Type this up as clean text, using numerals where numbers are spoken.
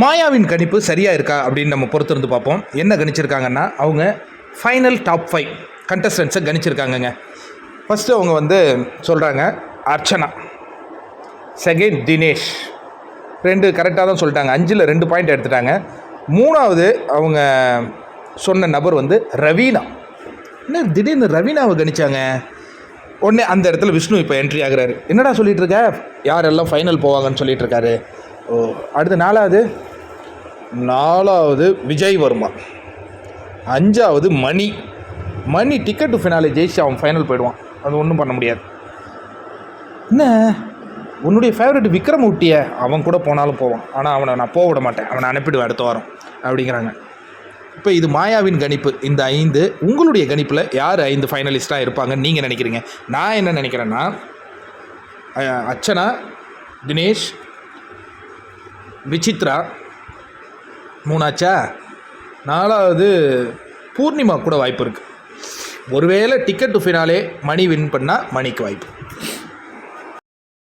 மாயாவின் கணிப்பு சரியாக இருக்கா அப்படின்னு நம்ம பொறுத்திருந்து பார்ப்போம். என்ன கணிச்சிருக்காங்கன்னா, அவங்க ஃபைனல் டாப் 5 கண்டஸ்டன்ஸை கணிச்சிருக்காங்கங்க. ஃபஸ்ட்டு அவங்க வந்து சொல்கிறாங்க அர்ச்சனா, செகண்ட் தினேஷ், 2 கரெக்டாக தான் சொல்லிட்டாங்க. 5ல் 2 பாயிண்ட் எடுத்துட்டாங்க. 3வது அவங்க சொன்ன நபர் வந்து ரவீனா. என்ன திடீர்னு ரவீனாவை கணிச்சாங்க? உடனே அந்த இடத்துல விஷ்ணு இப்போ என்ட்ரி ஆகுறாரு. என்னடா சொல்லிகிட்டு இருக்க, யாரெல்லாம் ஃபைனல் போவாங்கன்னு சொல்லிட்டு இருக்காரு. அடுத்து 4வது விஜய் வர்மா, 5வது மணி டிக்கெட் டு ஃபினாலே ஜெயிச்சு அவன் ஃபைனல் போயிடுவான். அது ஒன்றும் பண்ண முடியாது. என்ன உன்னுடைய ஃபேவரட் விக்ரம் ஊட்டிய, அவன் கூட போனாலும் போவான், ஆனால் அவனை நான் போக விட மாட்டேன், அவனை அனுப்பிடுவேன் அடுத்த வாரம் அப்படிங்கிறாங்க. இப்போ இது மாயாவின் கணிப்பு. இந்த 5 உங்களுடைய கணிப்பில் யார் 5 ஃபைனலிஸ்ட்டாக இருப்பாங்கன்னு நீங்கள் நினைக்கிறீங்க? நான் என்ன நினைக்கிறேன்னா, அர்ச்சனா, தினேஷ், விசித்ரா 3ஆச்சா, 4வது பூர்ணிமா கூட வாய்ப்பு இருக்குது. ஒருவேளை ticket to finale Mani win பண்ணால் மணிக்கு வாய்ப்பு.